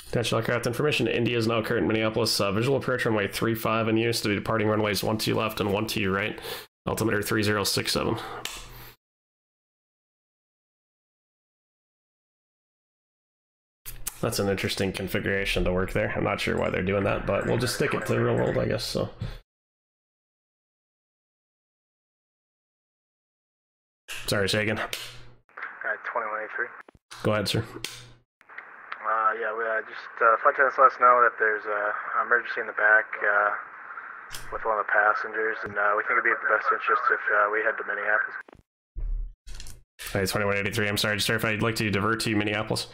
Potential aircraft information. India is now current in Minneapolis. Visual approach runway 35 in use to be departing runways 12 left and 12 right. Altimeter 3067. That's an interesting configuration to work there. I'm not sure why they're doing that, but we'll just stick it to the real world, I guess. So, sorry, say again. 2183. Go ahead, sir. Yeah, we just flight attendants let us know that there's an emergency in the back with one of the passengers, and we think it'd be in the best interest if we head to Minneapolis. Hey, 2183. I'm sorry, sir. If I'd like to divert to Minneapolis.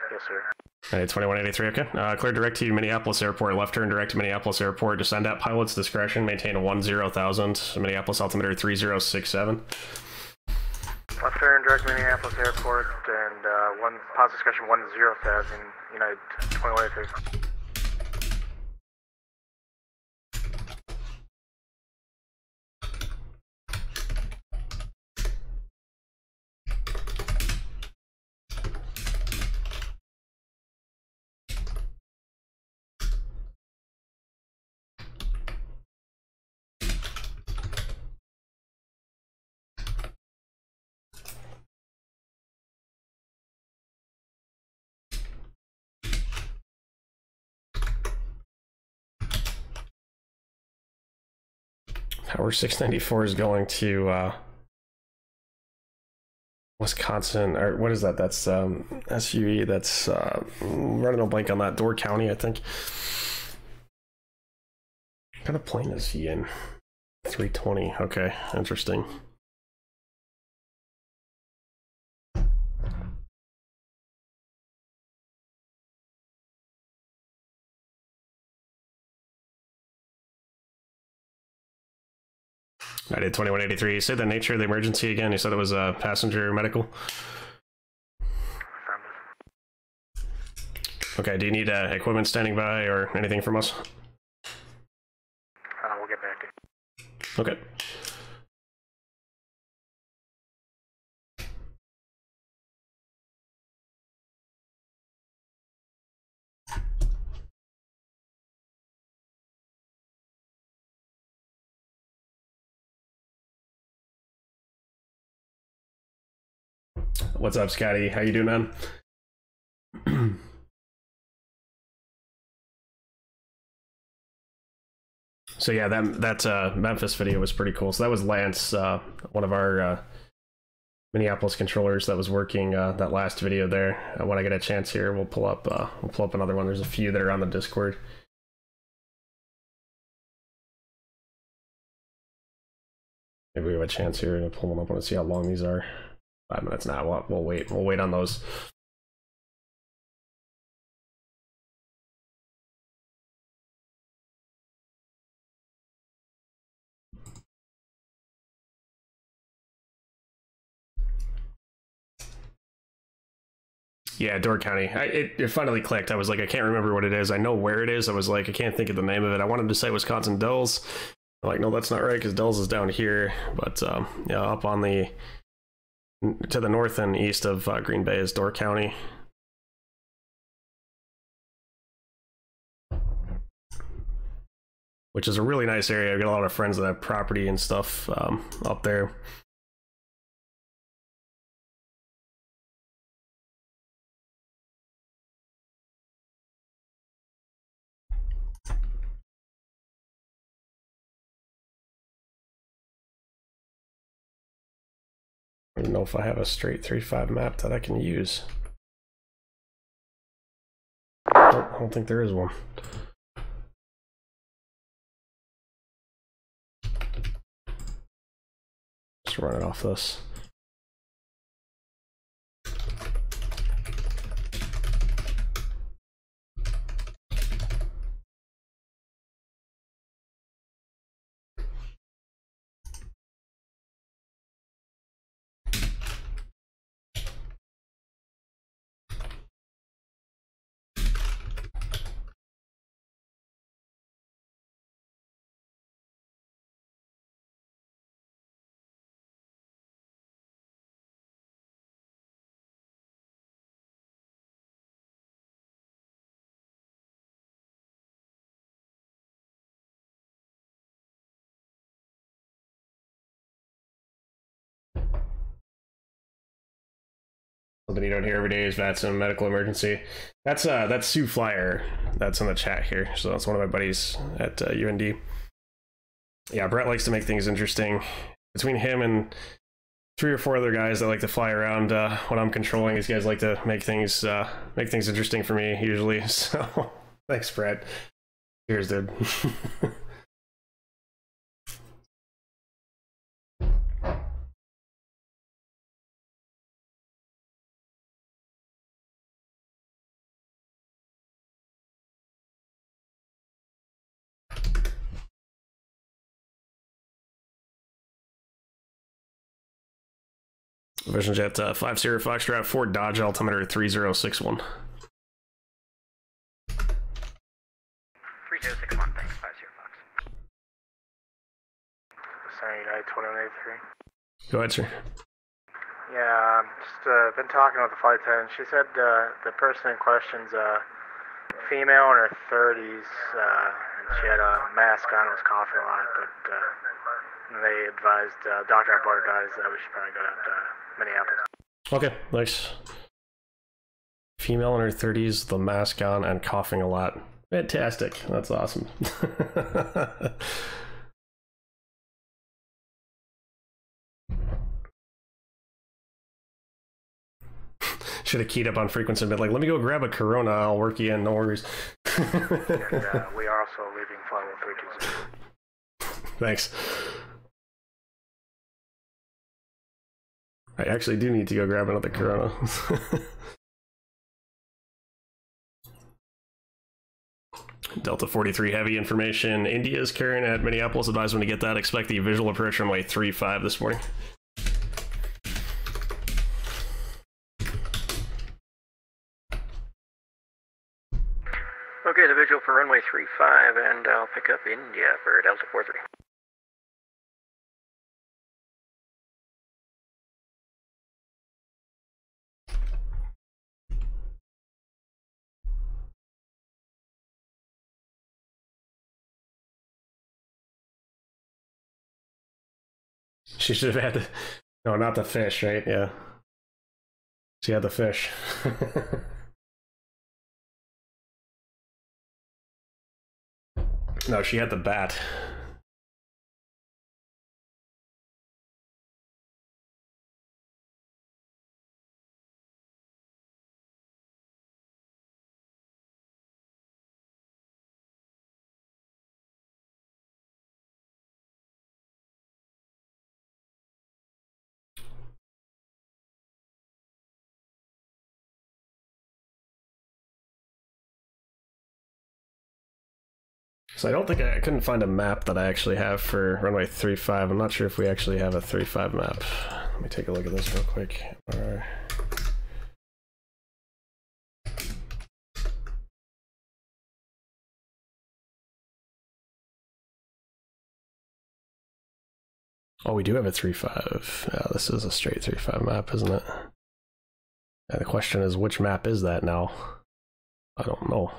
Yes, sir. Hey, 2183. Okay. Clear direct to Minneapolis Airport. Left turn direct to Minneapolis Airport. Descend at pilot's discretion. Maintain a 10,000. Minneapolis altimeter 3067. Left turn direct to Minneapolis Airport and one pilot's discretion 10,000. United 2183. Tower 694 is going to Wisconsin, or what is that? That's SUE. That's running a blank on that. Door County, I think. What kind of plane is he in? 320. Okay, interesting. I did 2183. You said the nature of the emergency again. You said it was a passenger medical. Okay, do you need equipment standing by or anything from us? We'll get back to you. Okay. What's up, Scotty? How you doing, man? So yeah, that Memphis video was pretty cool. So that was Lance, one of our Minneapolis controllers that was working that last video there. When I get a chance here, we'll pull up another one. There's a few that are on the Discord. Maybe we have a chance here to pull them up. I want to see how long these are. 5 minutes now. We'll wait. We'll wait on those. Yeah, Door County. It finally clicked. I was like, I can't remember what it is. I know where it is. I was like, I can't think of the name of it. I wanted to say Wisconsin Dells. I'm like, no, that's not right because Dells is down here. But yeah, up on the to the north and east of Green Bay is Door County. Which is a really nice area. I've got a lot of friends that have property and stuff up there. I don't know if I have a straight 3.5 map that I can use. I don't think there is one. Just run it off this. Something you don't hear every day is VATSIM, medical emergency. That's Sue Flyer. That's in the chat here. So that's one of my buddies at UND. Yeah, Brett likes to make things interesting. Between him and 3 or 4 other guys that like to fly around when I'm controlling, these guys like to make things interesting for me usually. So thanks, Brett. Cheers, dude. Vision Jet 50 Foxtrot 4 Dodge altimeter 3061. 3061, thanks, 50 Fox. United 2183. Go ahead, sir. Yeah, just been talking with the flight attendant. She said the person in question's female in her 30s, and she had a mask on and was coughing a lot, but they advised, doctor on board advised that we should probably go to Minneapolis. Okay, nice. Female in her 30s, the mask on, and coughing a lot. Fantastic. That's awesome. Should have keyed up on frequency and been like, let me go grab a Corona, I'll work you in, no worries. And we are also leaving flight 1320. Thanks. I actually do need to go grab another Corona. Delta 43 heavy information. India is carrying at Minneapolis. Advise when to get that. Expect the visual approach runway 35 this morning. Okay, the visual for runway 35, and I'll pick up India for Delta 43. She should have had the... No, not the fish, right? Yeah. She had the fish. No, she had the bat. So I don't think I couldn't find a map that I actually have for runway 35. I'm not sure if we actually have a 35 map. Let me take a look at this real quick. Oh, we do have a 35. Yeah, this is a straight 35 map, isn't it? And the question is, which map is that now? I don't know.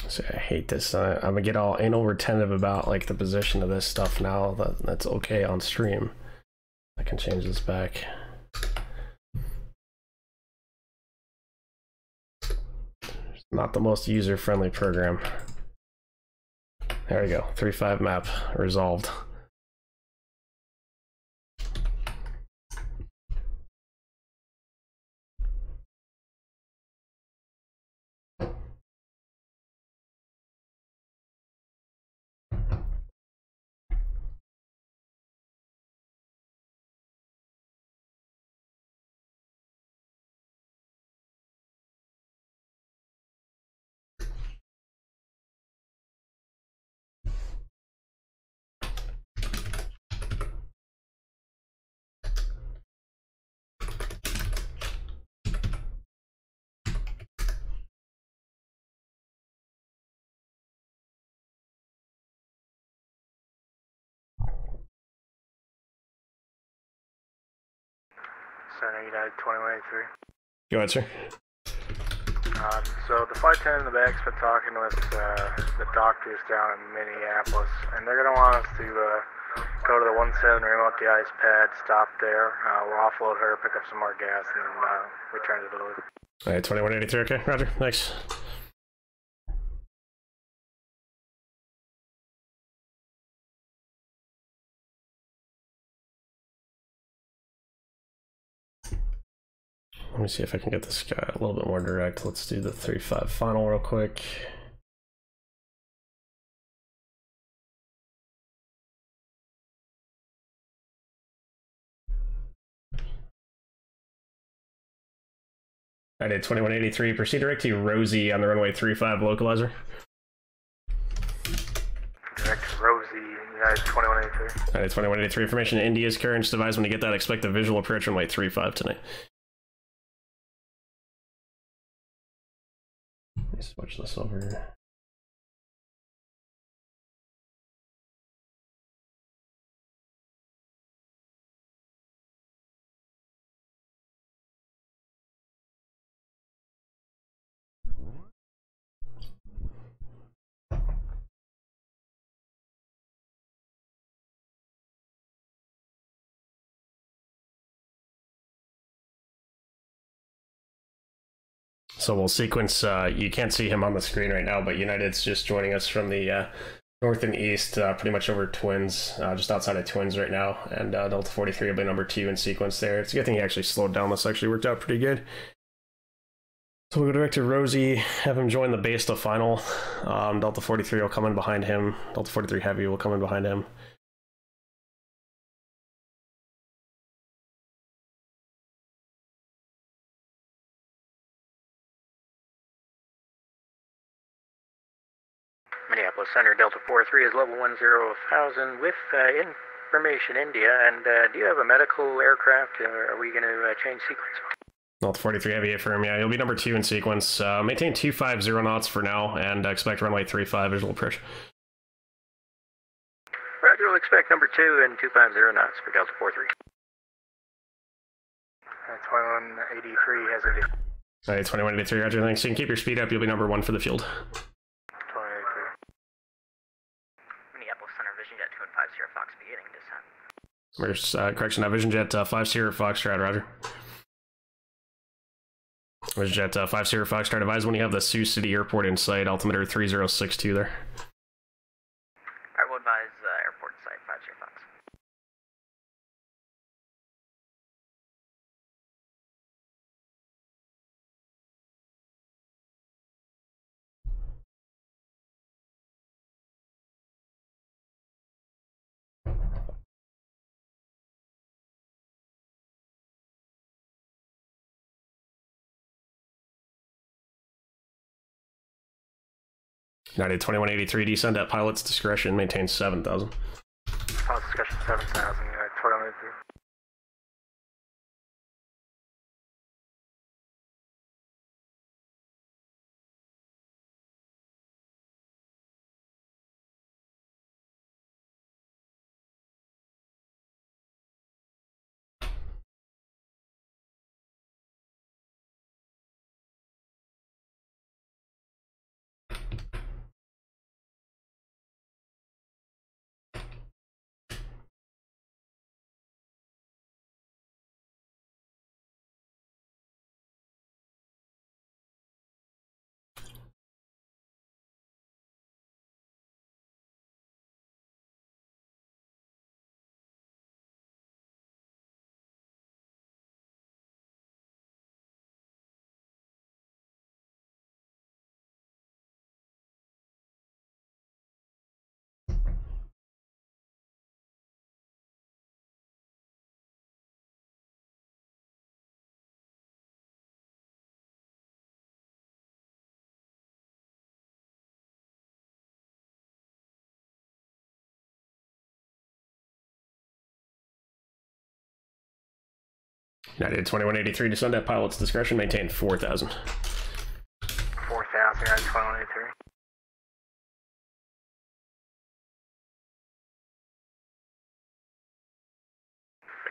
See, I hate this. I'm gonna get all anal retentive about like the position of this stuff now. That's okay on stream. I can change this back. It's not the most user-friendly program. There we go. 35 map resolved. Center, United 2183. Go ahead, sir. So the flight attendant in the back's been talking with the doctors down in Minneapolis, and they're going to want us to go to the 17 remote de-ice pad, stop there, we'll offload her, pick up some more gas, and then return to the Duluth. All right, 2183, okay, roger, thanks. Let me see if I can get this guy a little bit more direct. Let's do the 3-5 final real quick. I did 2183. Proceed direct to Rosie on the runway 35 localizer. Direct to Rosie, United 2183. I did 2183. Information to India's current device. When you get that, expect a visual approach runway 35 tonight. Let me switch this over. So we'll sequence, you can't see him on the screen right now, but United's just joining us from the north and east, pretty much over Twins, just outside of Twins right now, and Delta 43 will be number 2 in sequence there. It's a good thing he actually slowed down. This actually worked out pretty good. So we'll go direct to Rosie, have him join the base to final. Delta 43 will come in behind him. Delta 43 Heavy will come in behind him. Minneapolis Center, Delta 43 is level 10,000 with information India. And do you have a medical aircraft? Are we going to change sequence? Delta 43 Heavy affirm, yeah, you'll be number 2 in sequence. Maintain 250 knots for now, and expect runway 35 visual approach. Roger, we'll expect number 2 and 250 knots for Delta 43. 2183 has it. All right, 2183, roger, thanks. You can keep your speed up, you'll be number 1 for the field. 2183. Minneapolis Center, Vision Jet 2 and 5 Sierra Fox beginning descent. Where's, correction, Vision Jet 5 Sierra Foxtrot, roger. Vision Jet 5 Sierra Foxtrot, advise when you have the Sioux City Airport in sight, altimeter 3062 there. I will advise airport site 5 Sierra Fox. United 2183, descend at pilot's discretion, maintain 7,000. Pilot's discretion 7,000, United 2183. United 2183, descend at pilot's discretion, maintain 4,000. 4,000, United 2183.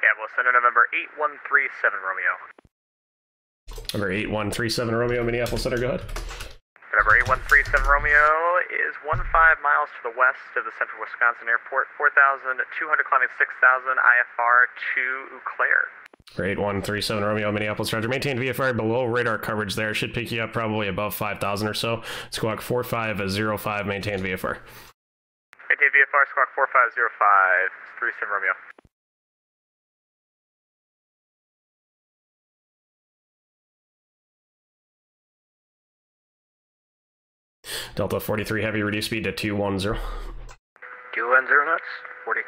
Minneapolis Center, November 8137 Romeo. Number 8137 Romeo, Minneapolis Center, go ahead. November 8137 Romeo is 15 miles to the west of the Central Wisconsin Airport, 4,200 climbing 6,000, IFR to Eau Claire. 8137 Romeo, Minneapolis, Roger. Maintain VFR below radar coverage there. Should pick you up probably above 5,000 or so. Squawk 4505, maintain VFR. Maintain VFR, squawk 4505, 37 Romeo. Delta 43 Heavy, reduce speed to 210. 210 knots, 42.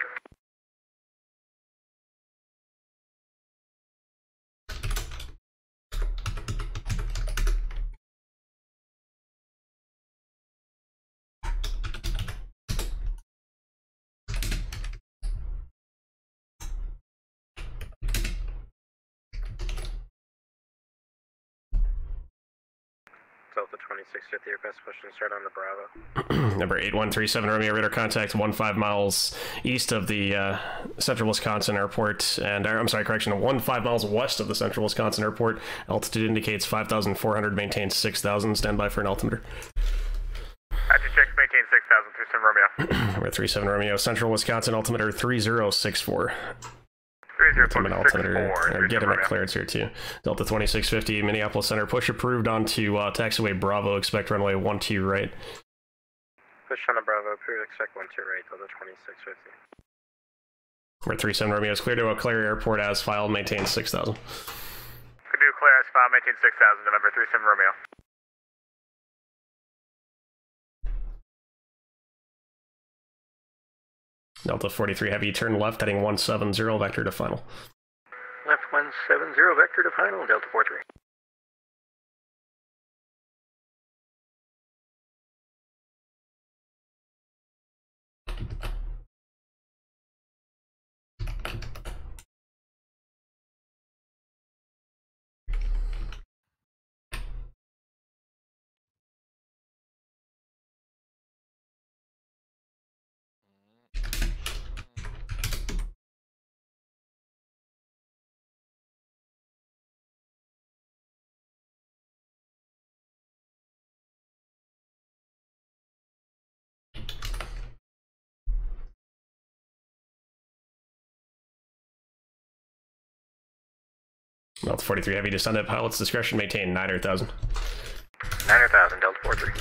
Delta 2650, request push and start on the Bravo. Number 8137 Romeo, radar contact 15 miles east of the Central Wisconsin Airport, and I'm sorry, correction, 15 miles west of the Central Wisconsin Airport. Altitude indicates 5,400, maintain 6,000. Stand by for an altimeter. Roger, check, maintain 6,000, 37 Romeo. Number 37 Romeo, Central Wisconsin, altimeter 3064. 3064. Get him at clearance here too. Delta 2650, Minneapolis Center, push approved onto taxiway Bravo, expect runway 12 right. Push on the Bravo, approved, expect 12 right, Delta 2650. Number 37 Romeo is clear to Eau Claire Airport as filed, maintain 6,000. Could do clear as file, maintain 6,000, November 37 Romeo. Delta 43 Heavy, turn left, heading 170, vector to final. Left 170, vector to final, Delta 43. Delta 43 Heavy, descend at pilot's discretion, maintain 9,000. 9,000, Delta 43.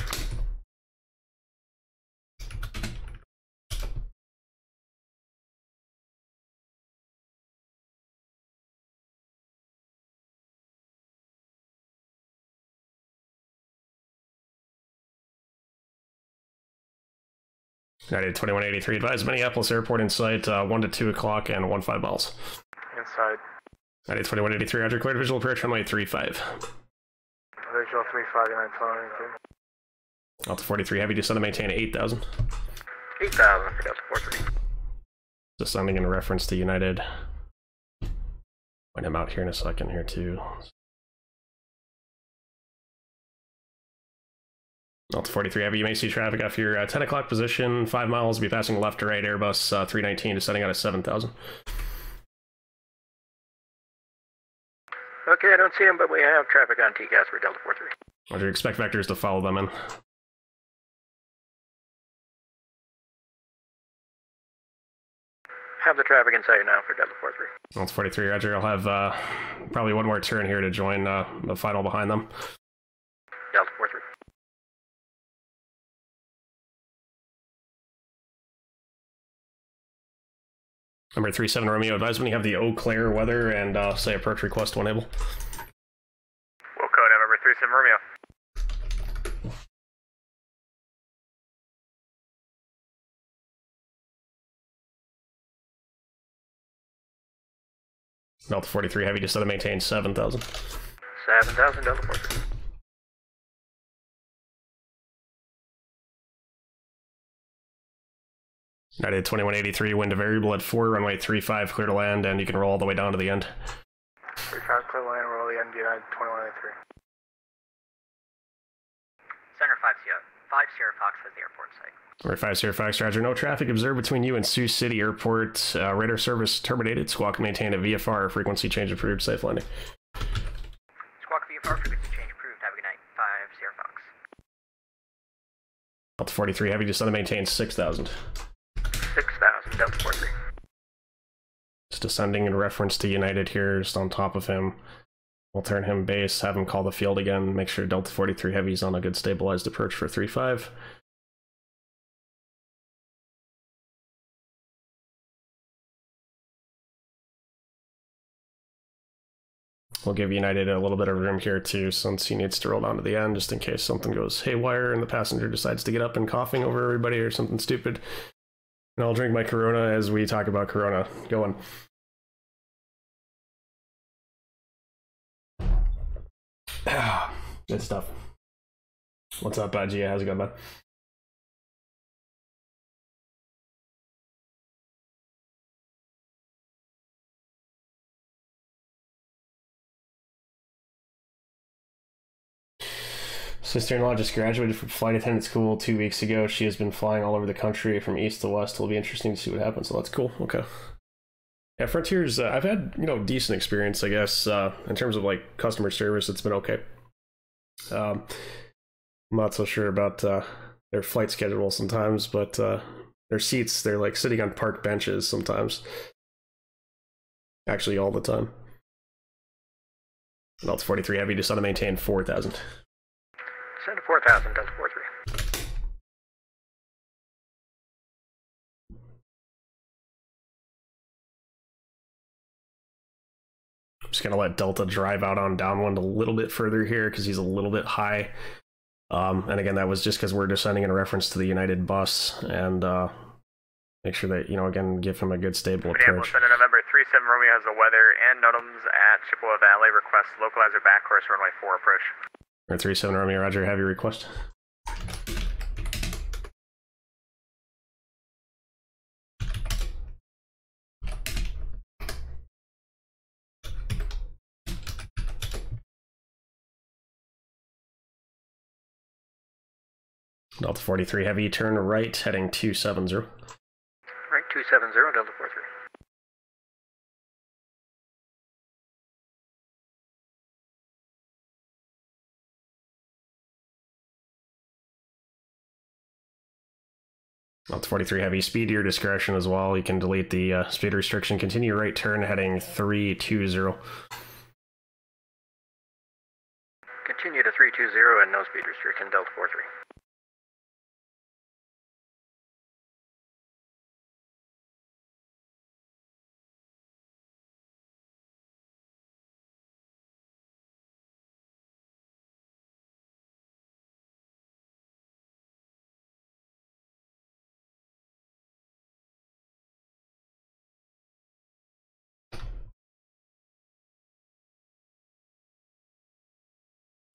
United 2183, advise Minneapolis Airport in sight, 1 to 2 o'clock and 15 miles. Inside. United 2183, Roger, cleared visual approach runway 35. Visual 35, United 2183. Delta 43 Heavy, descend to maintain 8,000. 8,000 for Delta 43. Descending in reference to United. Point him out here in a second here too. Delta 43 Heavy, you may see traffic off your 10 o'clock position, 5 miles, be passing left to right, Airbus 319, descending out of 7,000. Okay, I don't see him, but we have traffic on TCAS for Delta 43. Roger, expect vectors to follow them in. Have the traffic in sight now for Delta 43. Delta 43, Roger, I'll have probably one more turn here to join the final behind them. Delta 43. Number 37 Romeo, advise when you have the Eau Claire weather and say approach request to enable. Wilco, November 37 Romeo. Delta 43 Heavy, just to maintain 7,000. 7,000, Delta 43. United 2183, wind to variable at 4, runway 35, clear to land, and you can roll all the way down to the end. 35, clear land, roll the end, United 2183. Center 5 CO. 5 Sierra Fox has the airport in sight. Or 5 Sierra Fox, Roger. No traffic observed between you and Sioux City Airport. Radar service terminated. Squawk maintain a VFR. Frequency change approved. Safe landing. Squawk VFR, frequency change approved. Have a good night. 5 Sierra Fox. Delta 43 Heavy, just on to maintain 6,000. 6,000, Delta 43. Just descending in reference to United here, just on top of him. We'll turn him base, have him call the field again, make sure Delta 43 Heavy's on a good stabilized approach for 3-5. We'll give United a little bit of room here too, since he needs to roll down to the end, just in case something goes haywire and the passenger decides to get up and coughing over everybody or something stupid. And I'll drink my Corona as we talk about Corona. Going. Good stuff. What's up, Gia? How's it going, bud? Sister-in-law just graduated from flight attendant school 2 weeks ago. She has been flying all over the country from east to west. It'll be interesting to see what happens. So that's cool. Okay. Yeah, Frontiers, I've had, decent experience, I guess, in terms of, like, customer service. It's been okay. I'm not so sure about their flight schedule sometimes, but their seats, they're, like, sitting on park benches sometimes. Actually, all the time. Delta 43 Heavy, just on to maintain 4,000. Send to 4,000, Delta 43. I'm just gonna let Delta drive out on downwind a little bit further here because he's a little bit high. And again, that was just because we're descending in reference to the United bus, and make sure that, again, give him a good stable approach. Center November 37 Romeo has the weather and NOTAMs at Chippewa Valley. Request localizer back course runway 4 approach. Or 37 Romeo, Roger, have your request. Delta 43 Heavy, turn right, heading 270. Right, 270, Delta 43. Delta 43 Heavy, speed to your discretion as well. You can delete the speed restriction. Continue right turn, heading 320. Continue to 320 and no speed restriction, Delta 43.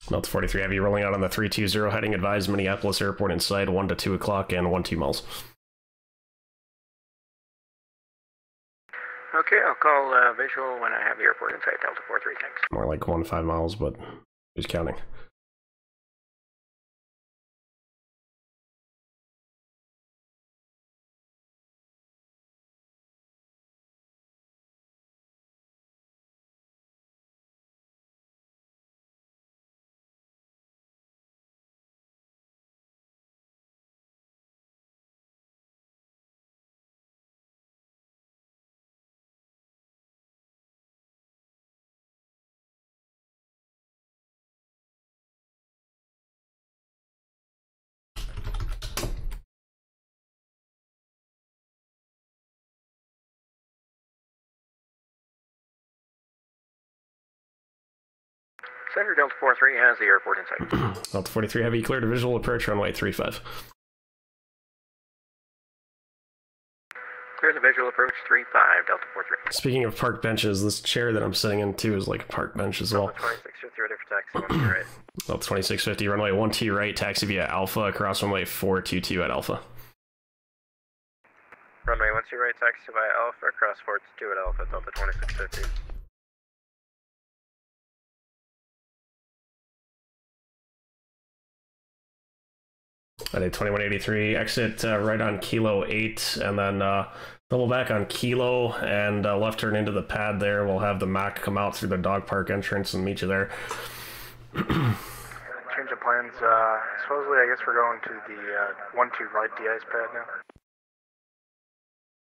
Delta 43 Heavy, rolling out on the 320, heading advised Minneapolis Airport in sight, 1 to 2 o'clock and 12 miles. Okay, I'll call visual when I have the airport in sight, Delta 43, thanks. More like 1 to 5 miles, but who's counting? Center Delta 43 has the airport in sight. Delta 43 Heavy, clear to visual approach, runway 35. Clear the visual approach, 35, Delta 43. Speaking of park benches, this chair that I'm sitting in too is like a park bench as well. Delta 2650 ready for taxi, 1 right. Delta 2650, runway 12 right, taxi via Alpha, across runway 422 at Alpha. Runway 12 right, taxi by Alpha, cross 422 at Alpha, Delta 2650. At a 2183, exit right on Kilo 8, and then double back on Kilo, and left turn into the pad there. We'll have the Mac come out through the dog park entrance and meet you there. Change of plans. Supposedly, I guess we're going to the 1-2 right de-ice pad now.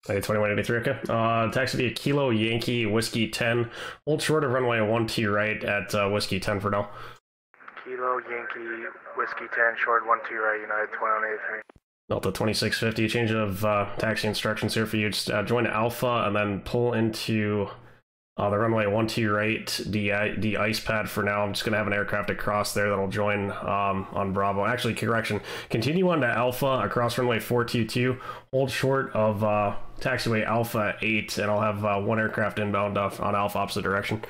A 2183, okay. Taxi via Kilo Yankee Whiskey 10. Hold short of runway 12 right at Whiskey 10 for now. Kilo Yankee Whiskey 10, short 1-2 right, United 2183. Delta 2650, change of taxi instructions here for you. Just join Alpha and then pull into the runway 12 right, the ice pad for now. I'm just going to have an aircraft across there that'll join on Bravo. Actually, correction. Continue on to Alpha across runway 422. Hold short of taxiway Alpha 8, and I'll have one aircraft inbound on Alpha opposite direction.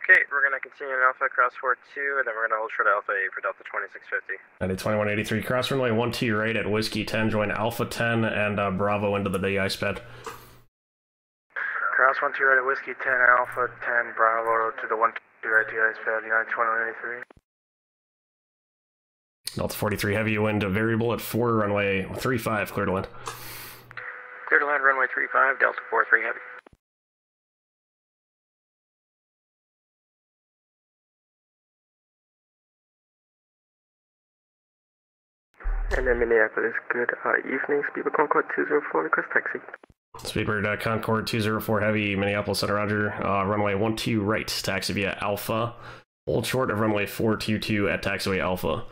Okay, we're going to continue in Alpha across 42, and then we're going to hold short Alpha 8 for Delta 2650. And a 2183, cross runway 12 right at Whiskey 10, join Alpha 10 and Bravo into the de-ice pad. Cross 1-2 right at Whiskey 10, Alpha 10, Bravo to the 1-2 right de-ice pad, United 2183. Delta 43, heavy wind variable at 4, runway 35, clear to land. Clear to land, runway 35, Delta 43 heavy. And then Minneapolis, good evening, Speedbird Concord 204, request taxi. Speedbird Concord 204 heavy, Minneapolis Center Roger, runway 12 right, taxi via Alpha. Hold short of runway 422 at taxiway Alpha.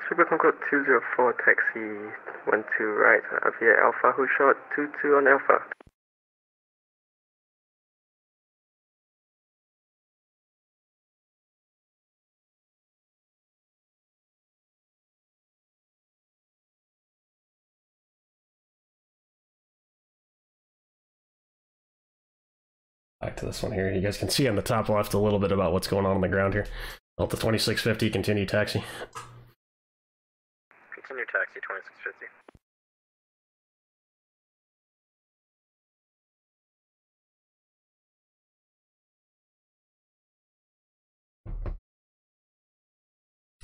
Speedbird Concord 204, taxi 12 right, via Alpha, who's short 22 on Alpha. Back to this one here. You guys can see on the top left a little bit about what's going on the ground here. Delta 2650, continue taxi. Continue taxi 2650.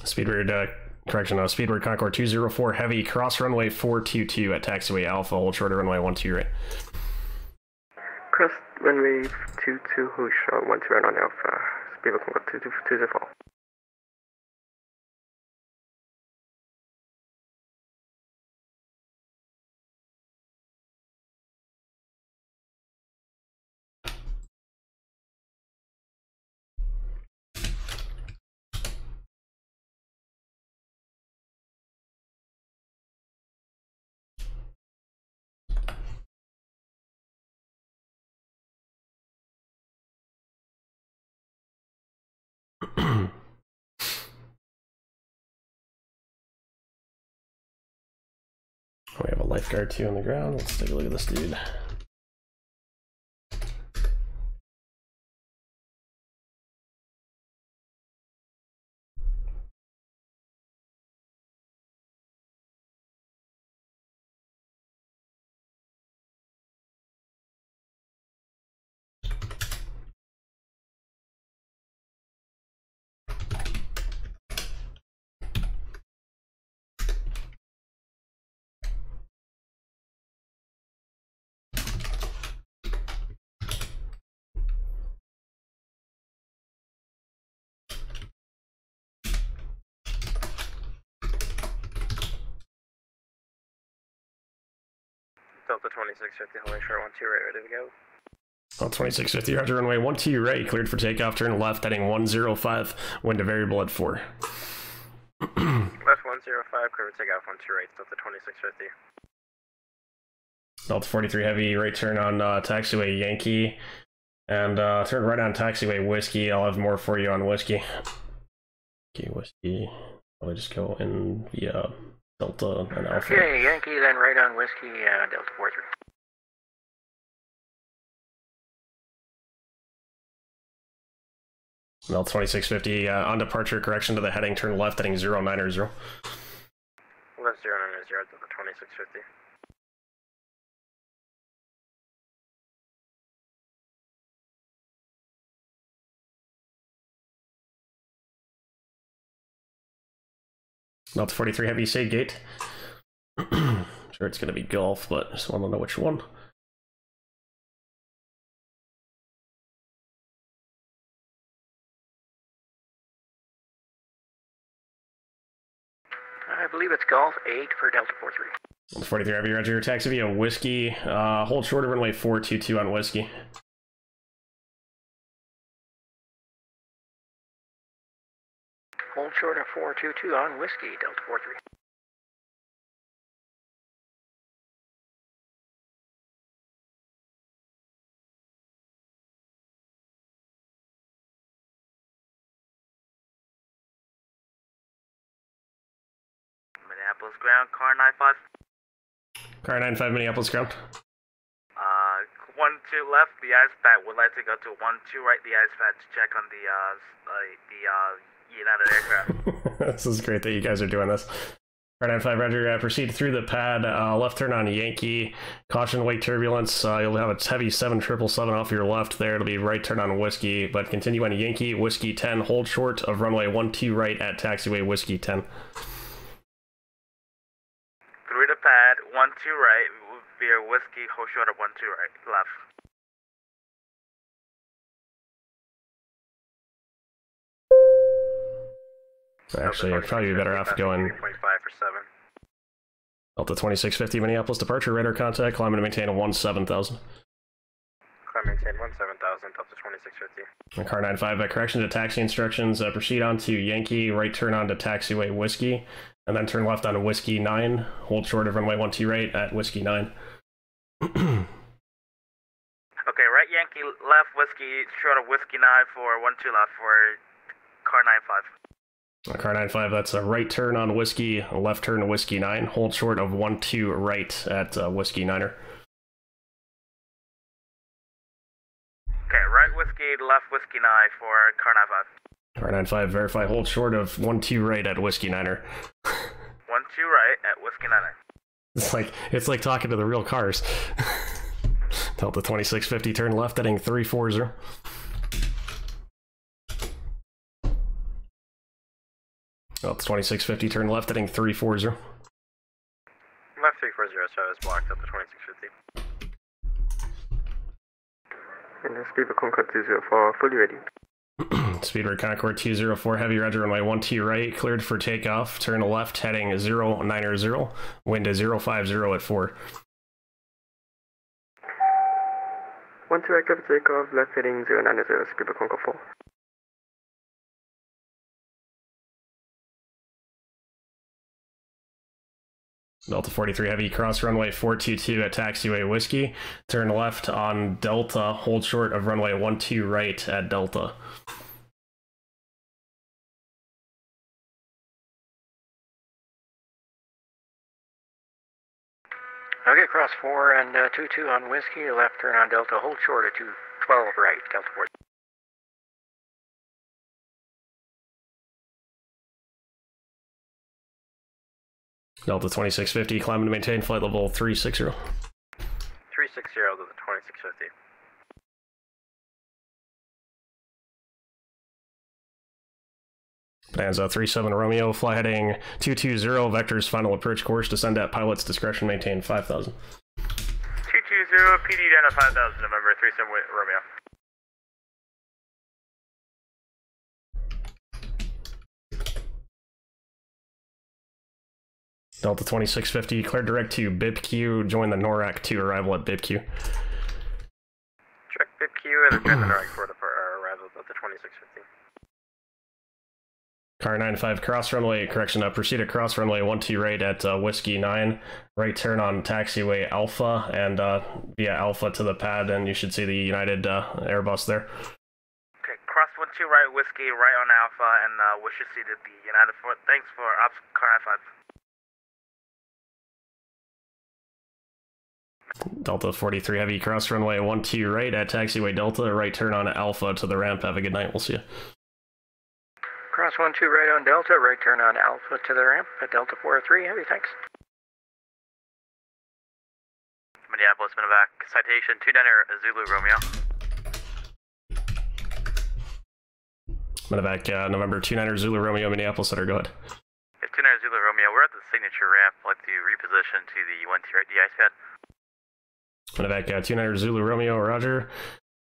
Speedbird, Speedbird Concord 204 heavy, cross runway 422 at taxiway Alpha, hold short of runway 12 right. Cross runway 22, who's short 12 right on Alpha. Speedbird Concord 204. We have a lifeguard too on the ground. Let's take a look at this dude. Delta 2650, holding short 12 right, ready to go. Delta 2650, roger, runway 12 right, cleared for takeoff, turn left, heading 105, wind to variable at 4. Left 105, clear for takeoff 12 right, Delta 2650. Delta 43 heavy, right turn on taxiway Yankee, and turn right on taxiway Whiskey. I'll have more for you on Whiskey. Okay, Whiskey. I'll just go in via Delta and Alpha. Okay, Yankee, then right on Whiskey, Delta 43. Delta 2650, on departure, correction to the heading, turn left, heading 090. Left 090, Delta 2650. Not the 43 heavy, say gate. Sure it's going to be golf, but just want to know which one. I believe it's Golf 8 for Delta 43. 43 heavy, roger. Your taxi via Whiskey. Hold short of runway 422 on Whiskey. Hold short of 422 on Whiskey, Delta 43. Minneapolis ground, car 95. Car 95, Minneapolis ground. 1-2 left, the ice pad would like to go to 1-2 right, the ice pad to check on the United aircraft. This is great that you guys are doing this. Car 95, roger. Proceed through the pad. Left turn on Yankee. Caution wake turbulence. You'll have a heavy 7777 off your left there. It'll be right turn on Whiskey, but continue on Yankee. Whiskey 10. Hold short of runway 12 right at taxiway Whiskey 10. Through the pad, 1-2 right, via Whiskey, hold short of 1-2 right, left. Actually, I'd probably be better off going 25 for 7. Delta 2650 Minneapolis departure, radar contact, climb and maintain a 17,000. Climb maintain 17,000, Delta 2650. Car 95, correction to taxi instructions, proceed on to Yankee, right turn on to taxiway Whiskey, and then turn left on to Whiskey 9, hold short of runway 12 right at Whiskey 9. Okay, right Yankee, left Whiskey, short of Whiskey 9 for 1-2 left for car 95. Car 95, that's a right turn on Whiskey, left turn to Whiskey 9, hold short of 12 right at Whiskey 9er. Okay, right Whiskey, left Whiskey 9 for car 95. Car 95, verify, hold short of 12 right at Whiskey 9er. 1-2 right at Whiskey 9er. It's like talking to the real cars. Delta 2650, turn left heading 340. Delta 2650, turn left heading 340. Left 340, so it's blocked up to 2650. And the Speedway Concord 204, fully ready. Speedway Concord 204, heavy roger, runway 12 right, cleared for takeoff, turn left heading 090, wind is 050 at 4. 12 right, clear for takeoff, left heading 090, Speedway Concord 4. Delta 43 heavy, cross runway 422 at taxiway Whiskey, turn left on Delta, hold short of runway 12 right at Delta. Okay, cross 4 and 22 on Whiskey, left turn on Delta, hold short of 212 right, Delta 4. Delta 2650, climb and maintain flight level 360. 360 to the 2650. Plans 37 Romeo, fly heading 220, vectors final approach course, descend at pilot's discretion, maintain 5,000. 220, PD down to 5,000, November 37 Romeo. Delta 2650, clear direct to BIPQ, join the NORAC 2 arrival at BIPQ. Check BIPQ and join the NORAC 4 for arrival at the 2650. Car 95, cross runway, correction, proceed across runway 12 right at Whiskey 9, right turn on taxiway Alpha, and via Alpha to the pad, and you should see the United Airbus there. Okay, cross 12 right, Whiskey, right on Alpha, and we should see the United 4. Thanks for ops, car 95. Delta 43 heavy, cross runway 12 right at taxiway Delta, right turn on Alpha to the ramp. Have a good night, we'll see you. Cross 12 right on Delta, right turn on Alpha to the ramp at Delta 43, heavy, thanks. Minneapolis, MedEvac, citation 29 Zulu Romeo. Medevac, November 29 Zulu Romeo, Minneapolis, Center, go ahead. 29 Zulu Romeo. signature ramp. I'd like to reposition to the 1 tier DI pad. MedEvac 29 Zulu Romeo, roger.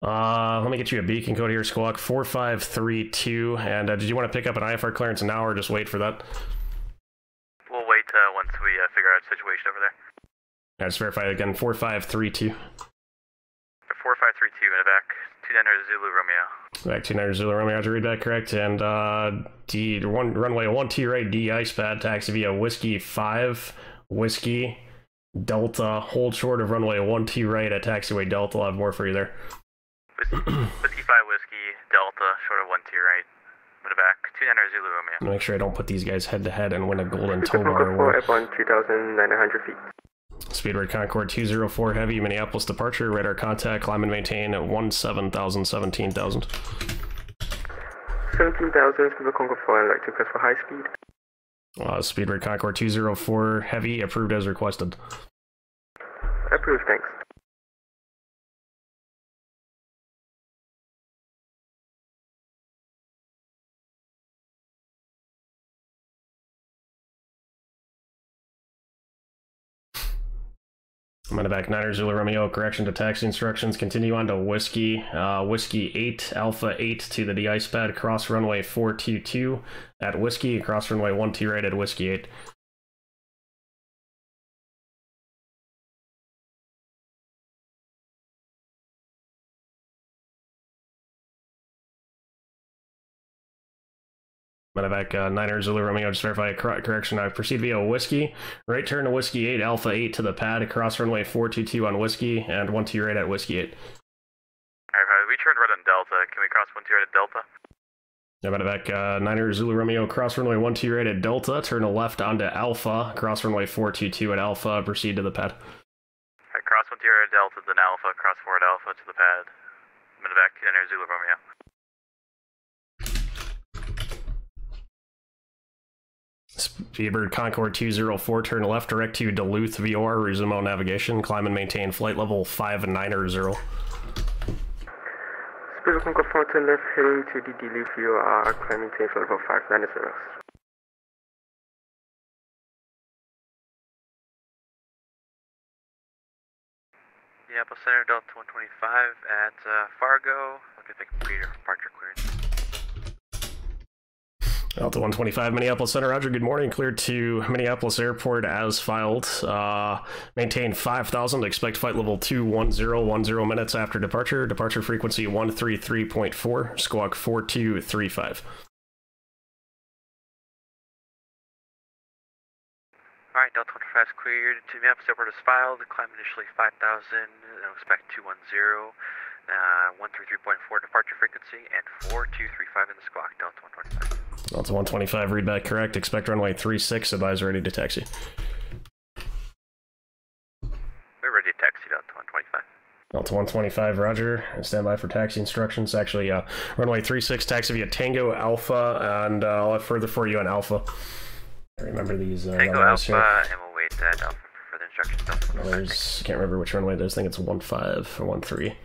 Let me get you a beacon code here, Squawk 4532. And did you want to pick up an IFR clearance now or just wait for that? We'll wait once we figure out the situation over there. Yeah, just verify again, 4532. 4532 MedEvac 29 Zulu Romeo. Back 29 Zulu Romeo, roger, read back correct. And runway 1T right, D ice pad, taxi via Whiskey 5, Whiskey, Delta, hold short of runway 1T right at taxiway Delta. I'll have more for you there. Whiskey 5 Whiskey, Delta, short of 1 tier right. MedEvac 29 Zulu Romeo. Make sure I don't put these guys head to head and win a golden tow Bunker bar 4 award. up on 2,900 feet. Speedbird Concord 204 heavy, Minneapolis departure, radar contact, climb and maintain at 17,000, 17,000. 17,000, Speedbird Concord 4, and like to request for high speed. Speedbird Concord 204 heavy, approved as requested. Approved, thanks. MedEvac 9 Zulu Romeo, correction to taxi instructions, continue on to Whiskey, Whiskey 8, Alpha 8 to the de-ice pad, cross runway 422 at Whiskey, cross runway 1T right at Whiskey 8. MedEvac 9 Zulu Romeo, just verify a correction. I proceed via Whiskey, right turn to Whiskey 8, Alpha 8 to the pad, across runway 422 on Whiskey, and 1T right at Whiskey 8. Alright, we turned right on Delta. Can we cross 1 tier right at Delta? Yeah, MedEvac 9 Zulu Romeo, cross runway 1T right at Delta, turn to left onto Alpha, cross runway 422 at Alpha, proceed to the pad. Alright, cross 1 tier at Delta, then Alpha, cross 4 at Alpha to the pad. MedEvac 29 Zulu Romeo. Speedbird Concord 204, turn left direct to Duluth VOR, resume on navigation, climb and maintain flight level 590. Speedbird Concord 4, turn left, heading to the Duluth VOR, climb and maintain flight level 590. Minneapolis Center, Delta 125 at Fargo. Look at the computer departure clearance. Delta 125, Minneapolis Center, roger, good morning, cleared to Minneapolis Airport as filed, maintain 5,000, expect flight level 210, minutes after departure, departure frequency 133.4, squawk 4235. Alright, Delta 125 is cleared to Minneapolis Airport is filed, climb initially 5,000, expect 210, 133.4 departure frequency, and 4235 in the squawk, Delta 125. Delta 125, read back correct, expect runway 36, advise ready to taxi. We're ready to taxi, Delta 125. Delta 125, roger, stand by for taxi instructions, actually, runway 36, taxi via Tango Alpha, and I'll have further for you on Alpha. Remember these Tango Alpha, here. and we'll wait Alpha for the instructions, Delta 125. There's, can't remember which runway it is, I think it's 15 or 13.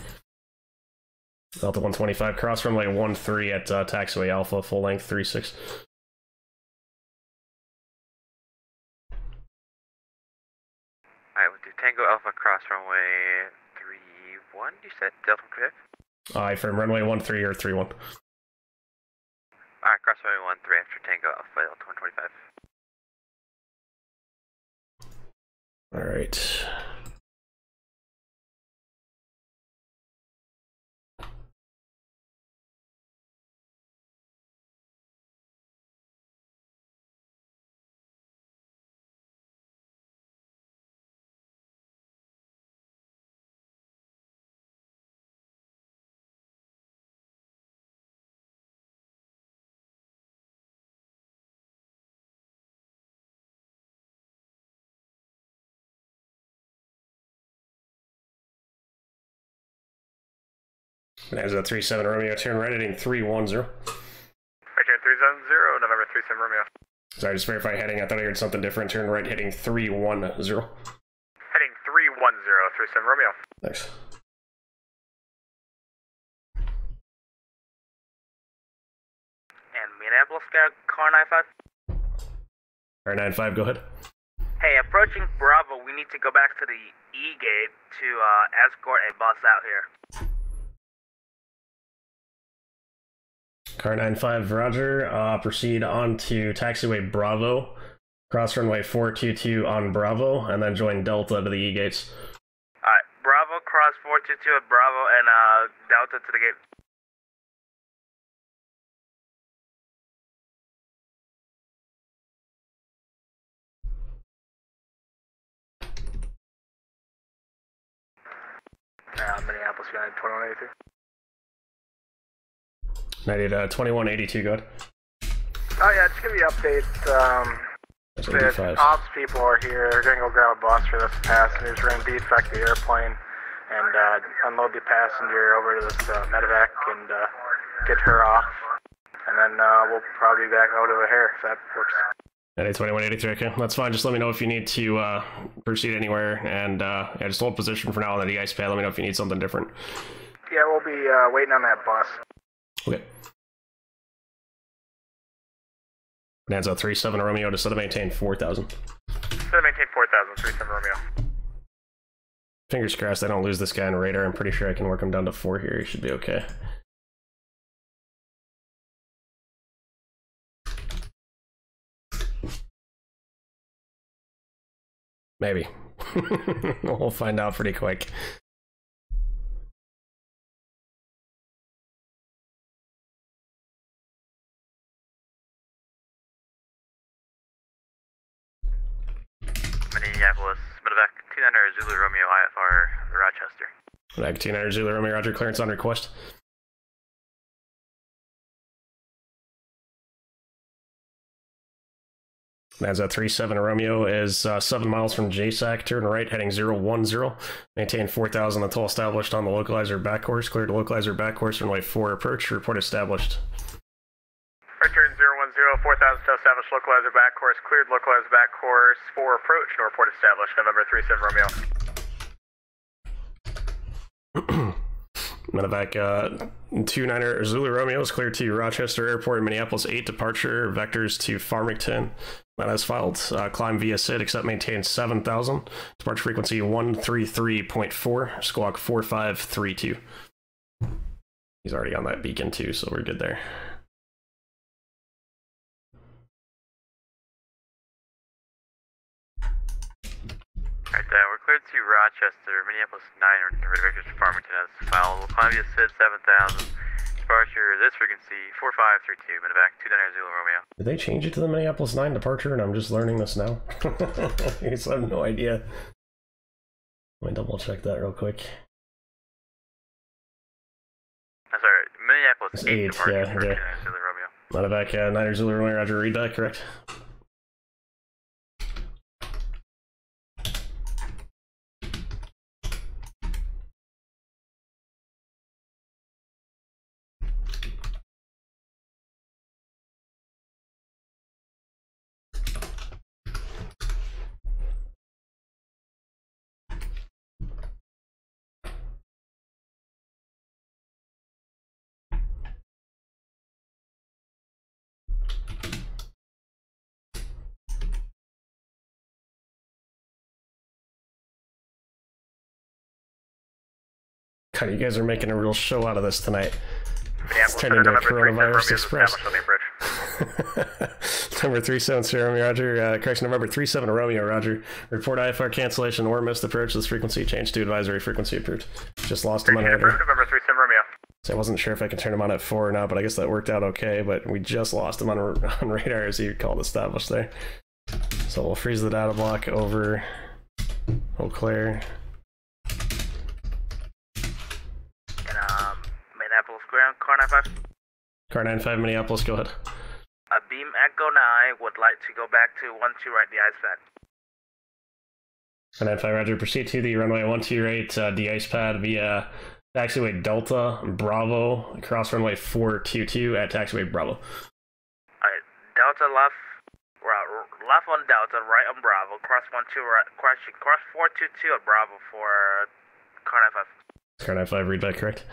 Delta 125, cross runway 13 at taxiway Alpha, full length 36. Alright, we'll do Tango Alpha, cross runway 31, you said? Delta 125? From runway 13 or 31. Alright, cross runway 13 after Tango Alpha, Delta 125. Alright. There's a 37 Romeo, turn right heading 310. Right here, 370, November 37 Romeo. Sorry, just verify heading. I thought I heard something different. Turn right heading 310. Heading 310, 37 Romeo. Thanks. And Minneapolis got car 95? R95, go ahead. Hey, approaching Bravo, we need to go back to the E gate to escort a bus out here. Car 95, roger. Proceed on to taxiway Bravo, cross runway 422 on Bravo, and then join Delta to the E gates. Alright, Bravo, cross 422 at Bravo, and Delta to the gate. Minneapolis United 2183. 2182, go ahead. Oh yeah, just give me an update. That's The 85. ops people are here. They're gonna go grab a bus for this passengers. We're gonna defect the airplane and unload the passenger over to this MedEvac and get her off. And then we'll probably be back out over here if that works. 2183, okay. That's fine. Just let me know if you need to proceed anywhere. And yeah, just hold position for now on the de-ice pad. Let me know if you need something different. Yeah, we'll be waiting on that bus. Okay. Bonanza 37 Romeo to set to maintain 4,000. Set to maintain 4,000, 37 Romeo. Fingers crossed I don't lose this guy on radar. I'm pretty sure I can work him down to 4 here. He should be okay. Maybe. We'll find out pretty quick. Minneapolis, MedEvac 29 Zulu Romeo IFR Rochester. MedEvac 29 Zulu Romeo, roger. Clearance on request. Bonanza 37 Romeo is 7 miles from JSAC. Turn right, heading 010. Maintain 4,000 until established on the localizer back course. Cleared localizer back course, runway 4 approach. Report established. Return 010, 4,000 to established localizer back course. Cleared localizer back course 4 approach. No report established. November 37 Romeo. MedEvac 29 Zulu Romeo is cleared to Rochester Airport, Minneapolis 8 departure, vectors to Farmington. That has filed. Climb via SID, except maintain 7,000. Departure frequency 133.4, squawk 4532. He's already on that beacon too, so we're good there. Alright, we're cleared to Rochester, Minneapolis 9, vectors to Farmington as filed. We'll climb via SID 7,000. Departure this frequency 4532, MedEvac 29 Zulu Romeo. Did they change it to the Minneapolis 9 departure and I'm just learning this now? I guess I have no idea. Let me double check that real quick. I'm sorry, Minneapolis It's 8 departure yeah, for 29 Zulu Romeo. MedEvac 9 Zulu Romeo, roger, read that, correct? God, you guys are making a real show out of this tonight. It's turned into a coronavirus express. Number 37 Romeo, roger. Correction, November 37 Romeo, roger. Report IFR cancellation or missed approach. This frequency change to advisory frequency approved. Just lost him on radar. November 37 Romeo. So I wasn't sure if I could turn him on at 4 or not, but I guess that worked out okay. But we just lost him on radar as he called established there. So we'll freeze the data block over Eau Claire. Minneapolis ground, car 95. Car 95 Minneapolis, go ahead. Beam Echo 9 would like to go back to 12 right the ice pad. Car 95 roger, proceed to the runway 12 right, the ice pad via taxiway Delta Bravo, cross runway 422 at taxiway Bravo. Alright, Delta left, left on Delta, right on Bravo, cross 12 right, cross 422 at Bravo for car 95. Car 95, read back correct.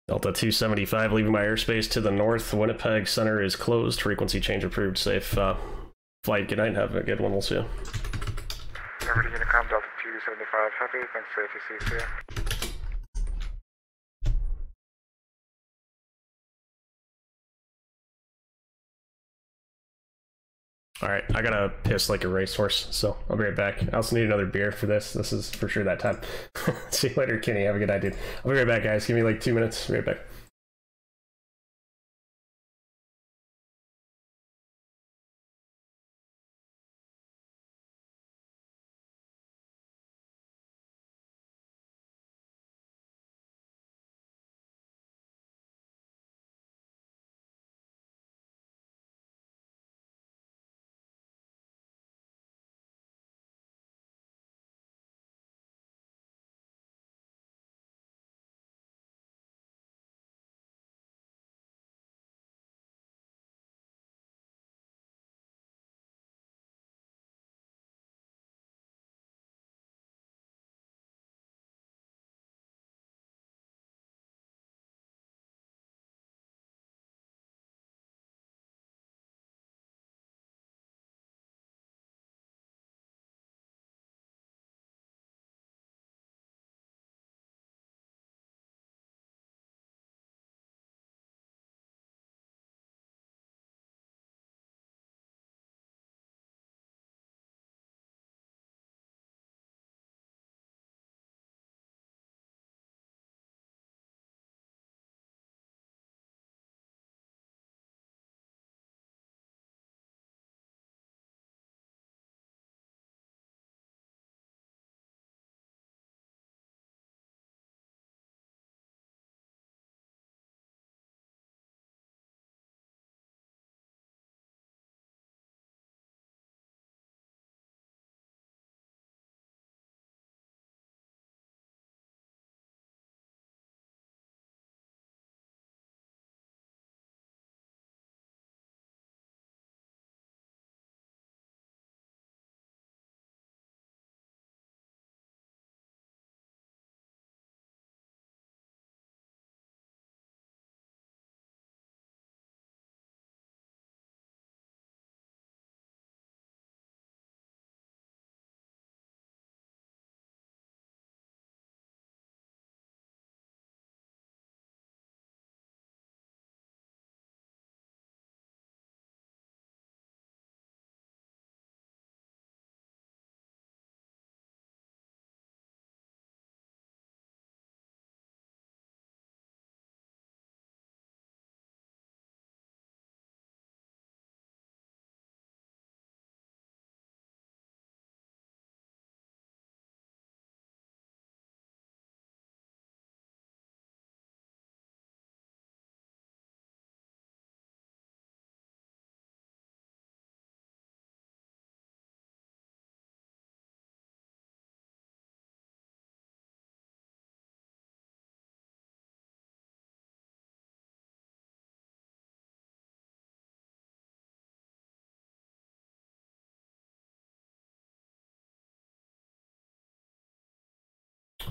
Delta 275 leaving my airspace to the north. Winnipeg Center is closed. Frequency change approved. Safe. Full flight. Good night. Have a good one. We'll see you. Everybody gonna come Delta 275 Heavy. Thanks for ATC. See ya. Alright, I gotta piss like a racehorse, so I'll be right back. I also need another beer for this. This is for sure that time. See you later, Kenny. Have a good night, dude. I'll be right back, guys. Give me like 2 minutes. Be right back.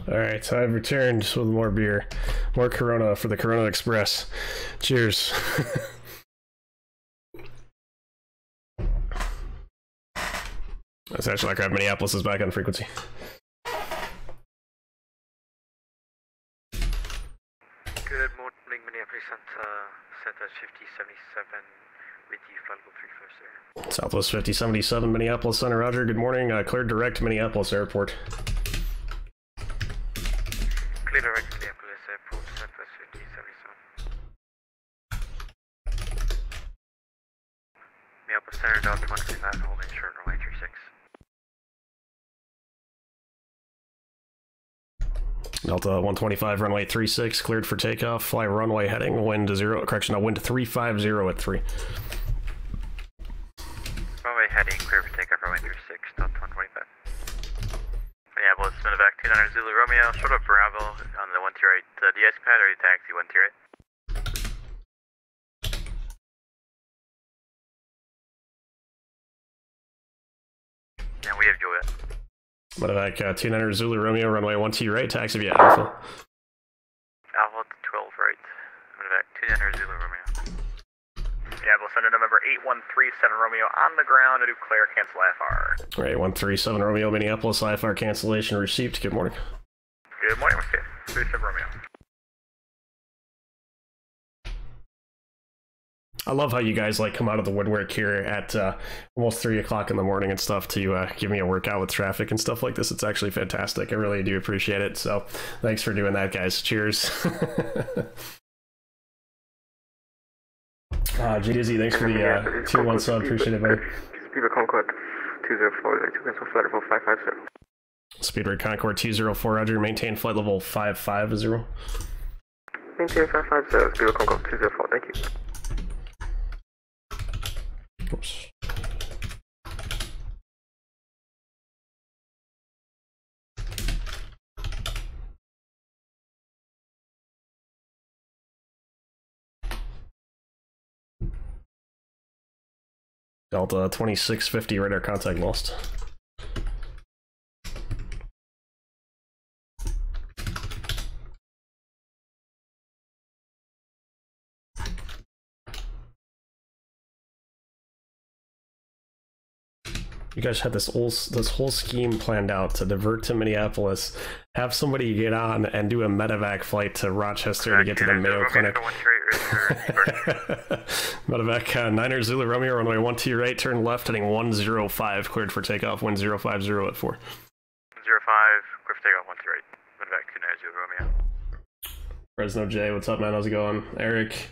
Alright, so I've returned with more beer. More Corona for the Corona Express. Cheers. That's actually like I have Minneapolis is back on frequency. Good morning, Minneapolis Southwest 5077 with you, flight level 35, sir. Southwest 5077, Minneapolis Center, Roger. Good morning. Cleared direct Minneapolis Airport. Clear direct Minneapolis Airport, Southwest 5077. Minneapolis Center, Delta 125, holding short runway 36. Delta 125, runway 36, cleared for takeoff. Fly runway heading, wind to 0, correction, no, wind to 350 at 3. Runway heading, clear for takeoff, runway 36, Delta 125. Minneapolis, MedEvac 29 Zulu Romeo, short of Bravo on the 1 to right, DS pad or taxi 1 to right. And we have Juliet. MedEvac 29 Zulu Romeo, runway 1T right, taxi via Alpha. Alpha to 12 right, MedEvac 29 Zulu Romeo. Minneapolis under November 8137 Romeo on the ground to declare cancel IFR. Right, 137 Romeo, Minneapolis, IFR cancellation received. Good morning. Good morning, 37 Romeo. I love how you guys like come out of the woodwork here at almost 3 o'clock in the morning and stuff to give me a workout with traffic and stuff like this. It's actually fantastic. I really do appreciate it. So thanks for doing that, guys. Cheers. J Dizzy, thanks for the tier 1 sub. Appreciate it, buddy. Speedway Concord 204, 2 cancel flight level 550. Speedway Concord 204, Roger. Maintain flight level 550. Maintain 550, Speedway Concord 204, thank you. Oops. Delta 2650 radar contact lost. You guys had this whole scheme planned out to divert to Minneapolis, have somebody get on and do a MedEvac flight to Rochester to get to the Mayo Clinic. MedEvac 9er Zulu Romeo, runway 12 right, turn left, heading 105, cleared for takeoff, wind 050 at 4. 05, clear for takeoff, 12 right. MedEvac 29 Zulu Romeo. Fresno J, what's up, man? How's it going? Eric,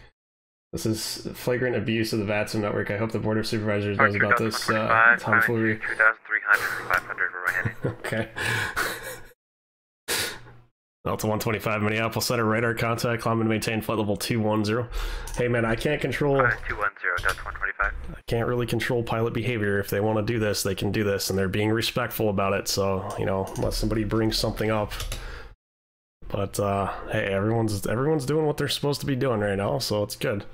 this is flagrant abuse of the VATSIM network. I hope the Board of Supervisors knows about this tomfoolery. 2,300, 500, we're right-handed. Okay. Delta 125 Minneapolis Center, radar contact, climb and maintain flight level 210. Hey man, I can't control... 210, Delta 125. I can't really control pilot behavior. If they want to do this, they can do this, and they're being respectful about it, so, you know, unless somebody brings something up. But, hey, everyone's doing what they're supposed to be doing right now, so it's good.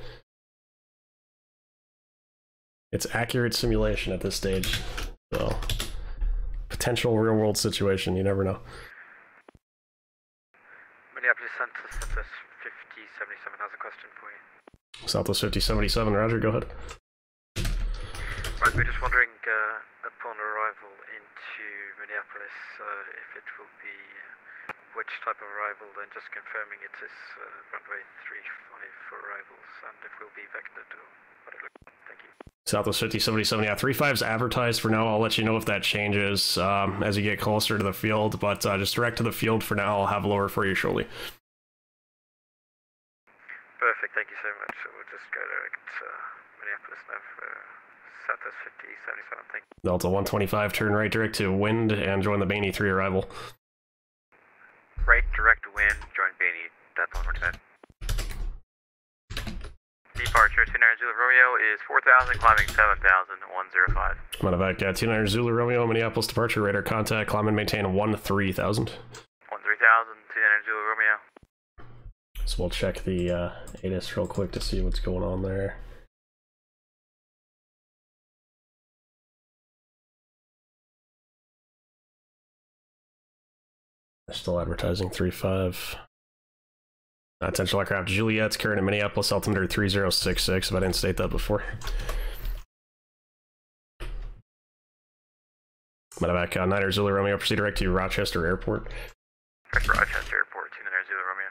It's accurate simulation at this stage, so... Potential real-world situation, you never know. Minneapolis Census 5077 has a question for you. Southwest 5077, Roger, go ahead. Right, we're just wondering, upon arrival into Minneapolis, if it will be which type of arrival, and just confirming it is runway 35 for arrivals, and if we'll be vacated or what it looks like. Thank you. Southwest 5077, yeah, 35's advertised for now. I'll let you know if that changes as you get closer to the field, but just direct to the field for now. I'll have lower for you shortly. Perfect, thank you so much. So we'll just go direct Minneapolis now for Southwest 5077, thank you. Delta 125, turn right direct to wind and join the Bainey 3 arrival. Right direct wind, join Bainey, Delta 125. Departure 29 Zulu Romeo is 4,000, climbing 7,000, 105. MedEvac 29 Zulu Romeo, Minneapolis departure, radar contact, climb and maintain 13,000. 13,000, 29 Zulu Romeo. So we'll check the ATIS real quick to see what's going on there. They're still advertising 3.5. Potential aircraft Juliet's current in Minneapolis, altimeter 3066, if I didn't state that before. Medevac 9er Zulu Romeo, proceed direct to Rochester Airport. Direct to Rochester Airport, 29 Zulu Romeo.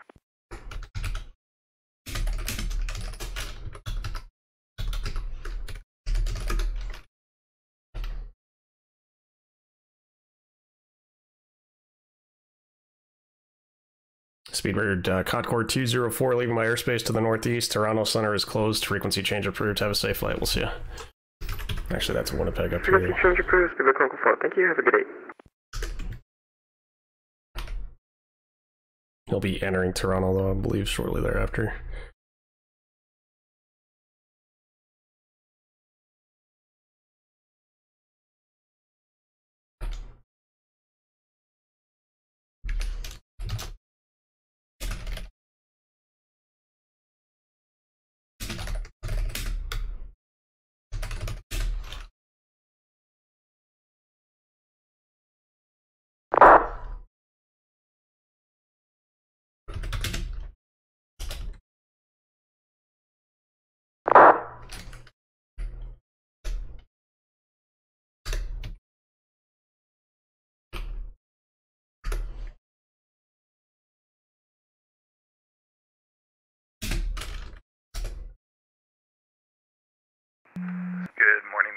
Speedbird Concord 204, leaving my airspace to the northeast. Toronto Center is closed. Frequency change approved. Have a safe flight. We'll see you. Actually, that's Winnipeg up here. Frequency change approved. Speedbird Concord 4. Thank you. Have a good day. He'll be entering Toronto, though, I believe, shortly thereafter.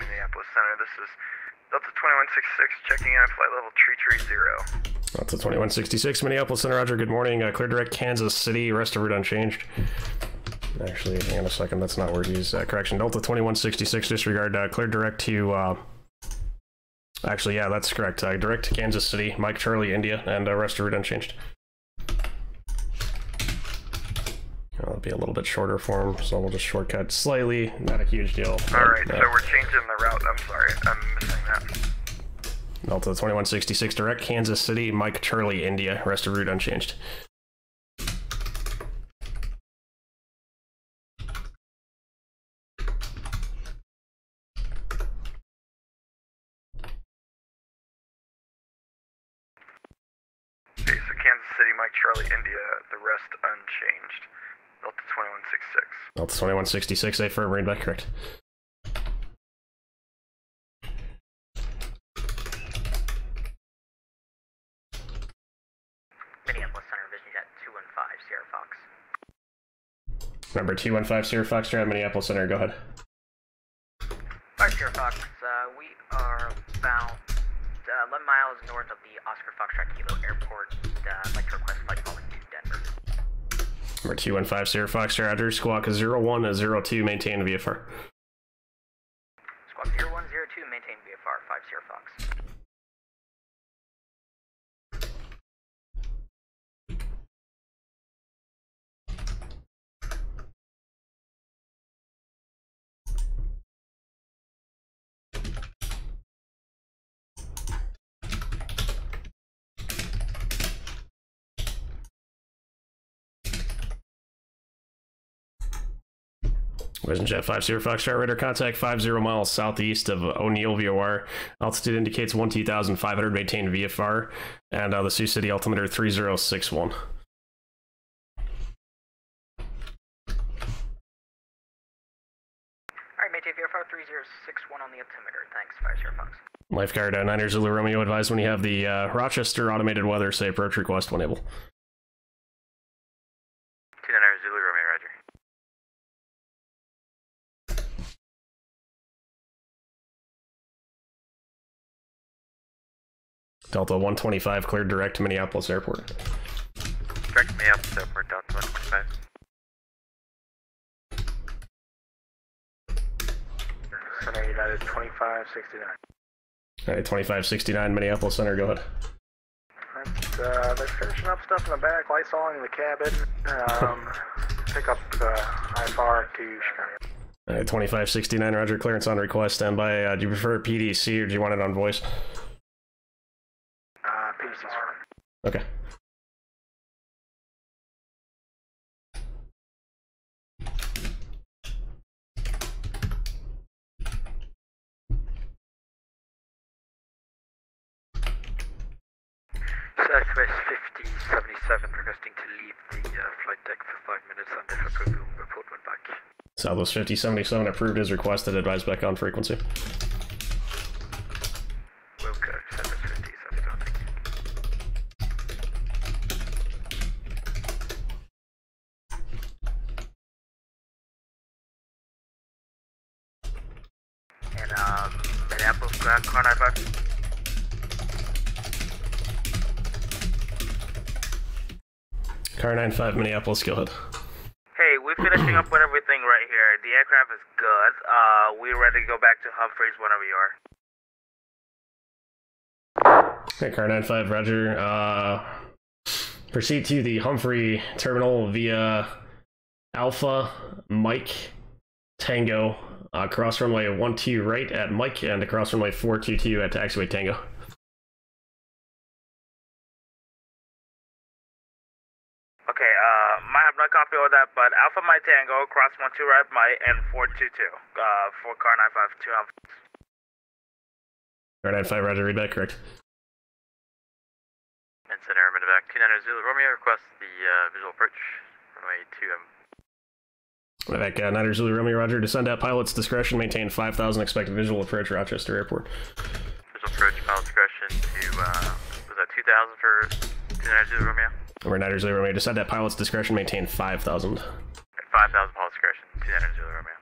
Minneapolis Center. This is Delta 2166 checking in at flight level 330. Delta 2166 Minneapolis Center, Roger. Good morning. Clear direct Kansas City. Rest of route unchanged. Actually, hang on a second. That's not where it is. Correction. Delta 2166 disregard. Clear direct to. Actually, yeah, that's correct. Direct to Kansas City, Mike Charlie India, and rest of route unchanged. That'll be a little bit shorter form, so we'll just shortcut slightly. Not a huge deal. Alright, so we're changing the route. I'm sorry, I'm missing that. Delta 2166 direct Kansas City, Mike Charlie India, rest of route unchanged. Okay, so Kansas City, Mike Charlie India, the rest unchanged. Delta 2166. Delta 2166, A firm, read back correct. Minneapolis Center, Vision Jet 215, Sierra Fox. Number 215 Sierra Fox, Minneapolis Center, go ahead. Alright, Sierra Fox, we are about 11 miles north of the Oscar Foxtrot Kilo Airport. I'd like to request flight following to Denver. Number 215 Sierra Fox, Roger. Squawk 0102, maintain VFR. Squawk 0102, maintain VFR, 5 Sierra Fox. Vision Jet 50 Foxtrot Radar contact 50 miles southeast of O'Neill VOR. Altitude indicates 12,500, maintain VFR. And the Sioux City altimeter 3061. Alright, maintain VFR 3061 on the altimeter. Thanks, 5 Sierra Fox. Lifeguard 9er Zulu Romeo, advise when you have the Rochester automated weather, say approach request when able. 29er Zulu Romeo, Roger. Delta 125 cleared direct to Minneapolis Airport. Direct to Minneapolis Airport, Delta 125. Center United 2569. Alright, 2569 Minneapolis Center, go ahead. They're finishing up stuff in the back, Lysoling in the cabin. Pick up IFR to Chicago. Alright, 2569 Roger, clearance on request, stand by. Do you prefer PDC or do you want it on voice? PDC's fine. Okay. Southwest 5077 requesting to leave the flight deck for 5 minutes and if approval, report when back. Southwest 5077 approved as requested, advise back on frequency. Wilco, Southwest 5077. And Minneapolis, car 95. Car 95 Minneapolis, go ahead. Hey, we're finishing up with everything right here. The aircraft is good. We're ready to go back to Humphreys whenever you are. Okay, Car 95, Roger. Proceed to the Humphrey terminal via Alpha Mike Tango, cross runway 12 right at Mike, and across runway 422 at taxiway Tango. Okay, might have no copy of that, but Alpha Mike Tango, cross 12 right Mike, and 422 for car 95 to Humphreys. Car 95, Roger, read back correct. And Center MedEvac 29er Zulu Romeo requests the visual approach, runway 2M. MedEvac 9er Zulu Romeo, Roger, descend at pilot's discretion, maintain 5,000, expected visual approach Rochester Airport. Visual approach, pilot discretion to, was that 2,000 for 29er Zulu Romeo? Number 9er Zulu Romeo, descend at pilot's discretion, maintain 5,000. 5,000 pilot discretion, 29er Zulu Romeo.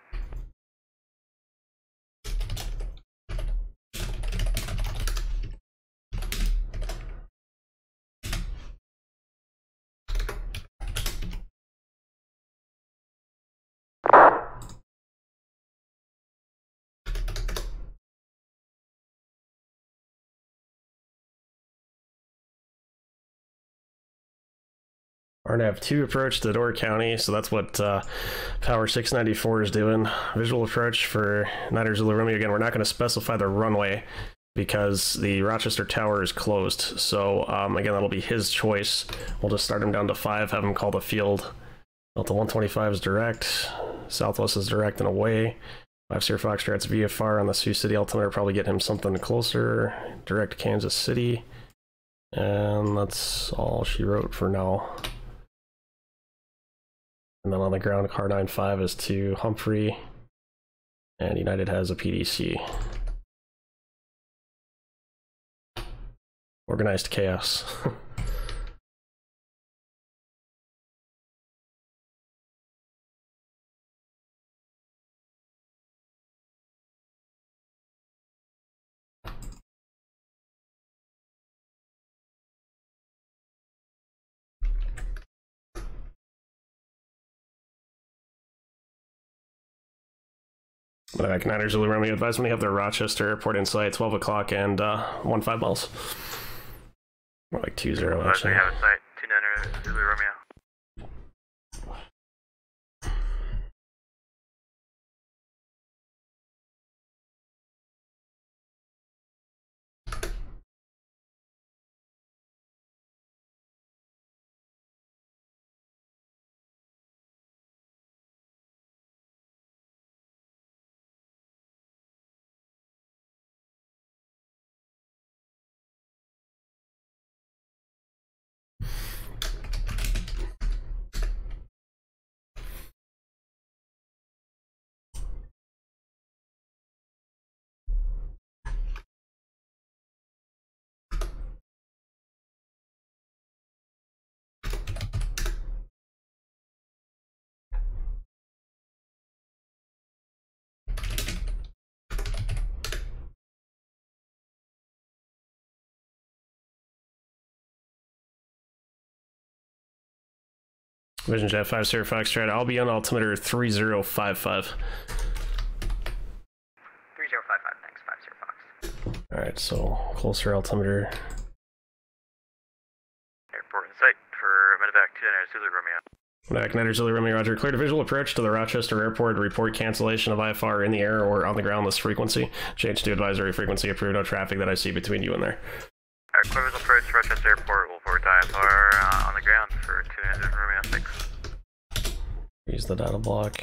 RNAV 2 approach to Door County, so that's what Power 694 is doing. Visual approach for Niner Zulu Romeo. Again, we're not going to specify the runway because the Rochester Tower is closed. So again, that'll be his choice. We'll just start him down to 5, have him call the field. Delta 125 is direct. Southwest is direct and away. 5 Sierra Foxtrot's VFR on the Sioux City altimeter, probably get him something closer. Direct Kansas City. And that's all she wrote for now. And then on the ground, car 95 is to Humphrey. And United has a PDC. Organized chaos. MedEvac Niner Zulu Romeo advise when they have their Rochester Airport in sight, 12 o'clock and 15 miles. More like 20 actually. We have a sight, 29er Zulu Romeo. Vision Jet 5 Sierra Foxtrot, I'll be on altimeter 3055. 3055, thanks, 5 Sierra Fox. Alright, so closer altimeter. Airport in sight for MedEvac 29er Zulu Romeo. MedEvac Niner Zulu Romeo, Roger. Cleared a visual approach to the Rochester Airport. Report cancellation of IFR in the air or on the ground this frequency. Change to advisory frequency approved. No traffic that I see between you and there. Clear visual approach to Rochester Airport. We'll forward IFR on the ground for 29er Romeo 6. Use the data block.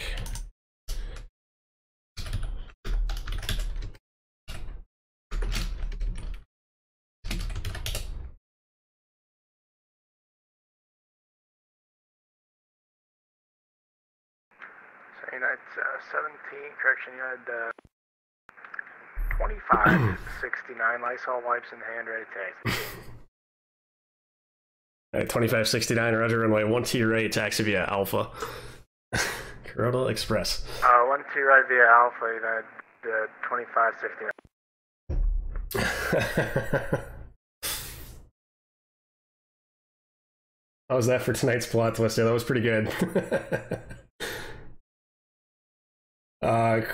So United 17, correction, you had 2569 Lysol wipes in hand, ready to taxi. Alright, 2569, Roger, runway 12 right, taxi via Alpha. Corona Express. 12 right via Alpha, United 2569. How was that for tonight's plot twist? Yeah, that was pretty good.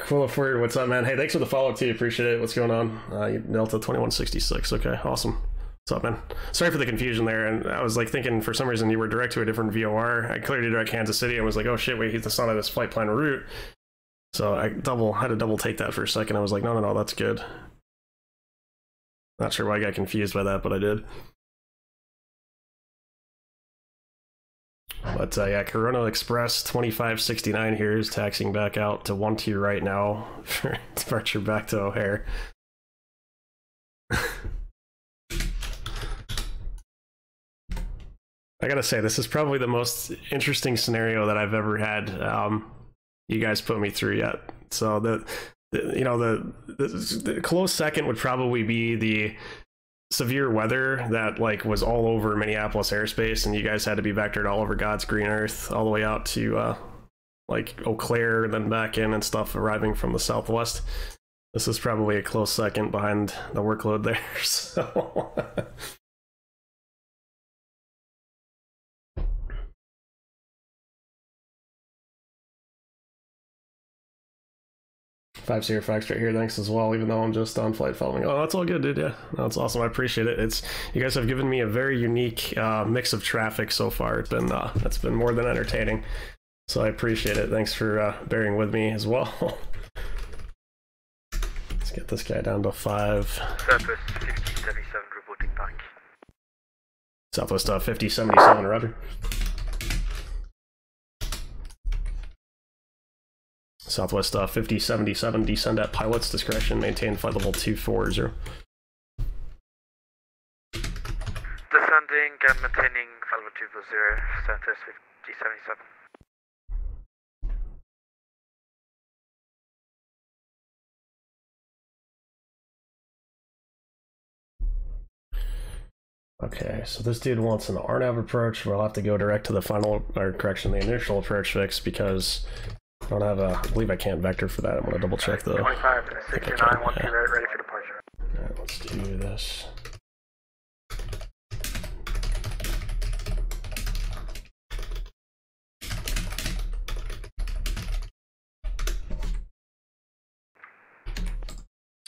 Cool for what's up, man? Hey, thanks for the follow-up too. Appreciate it. What's going on? Delta 2166. Okay, awesome. What's up, man? Sorry for the confusion there. And I was like thinking for some reason you were direct to a different VOR. I cleared you direct Kansas City. I was like, oh shit, wait, that's not on this flight plan route. So I had to double take that for a second. I was like, no, that's good. Not sure why I got confused by that, but I did. But yeah, Corona Express 2569 here is taxiing back out to 12 right now for departure back to O'Hare. I gotta say, this is probably the most interesting scenario that I've ever had you guys put me through yet. So the close second would probably be the severe weather that like was all over Minneapolis airspace, and you guys had to be vectored all over God's green earth all the way out to like Eau Claire and then back in and stuff arriving from the southwest. This is probably a close second behind the workload there. So 5-0 Fox right here. Thanks as well, even though I'm just on flight following. Oh, that's all good, dude. Yeah, that's awesome. I appreciate it. You guys have given me a very unique mix of traffic so far. It's been more than entertaining. So I appreciate it. Thanks for bearing with me as well. Let's get this guy down to 5. Southwest 5077 reporting back. Southwest 5077, roger. Southwest 5077, descend at pilot's discretion, maintain flight level 240. Descending and maintaining flight level 240, Southwest 5077. Okay, so this dude wants an RNAV approach. We'll have to go direct to the the initial approach fix because I don't have I believe I can't vector for that. I'm gonna double check though. 25 69, 1 2 ready for departure. Alright, let's do this.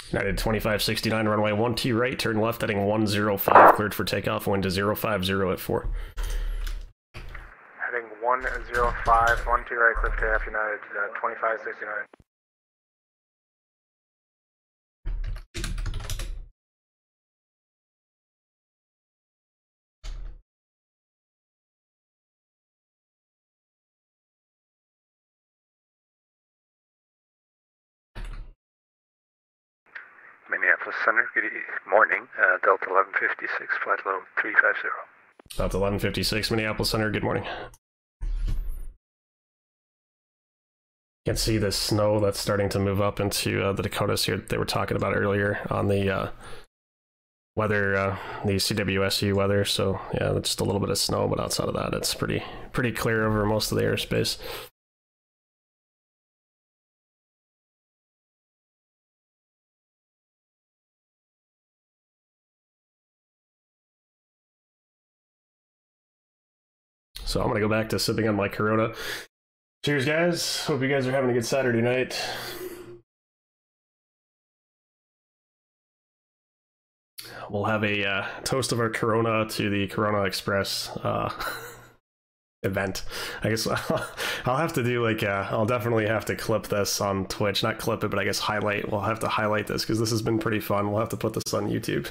United 2569, runway 12 right, turn left heading 105, cleared for takeoff, wind to 050 at 4. Heading 105, 12 right, clear for takeoff, United 2569. Minneapolis Center, good morning. Delta 1156, flight level 350. Delta 1156, Minneapolis Center, good morning. You can see the snow that's starting to move up into the Dakotas here they were talking about earlier on the weather, the CWSU weather. So yeah, just a little bit of snow, but outside of that, it's pretty clear over most of the airspace. So I'm going to go back to sipping on my Corona. Cheers, guys. Hope you guys are having a good Saturday night. We'll have a toast of our Corona to the Corona Express event. I guess I'll have to do like, I'll definitely have to clip this on Twitch. Not clip it, but I guess highlight. We'll have to highlight this because this has been pretty fun. We'll have to put this on YouTube.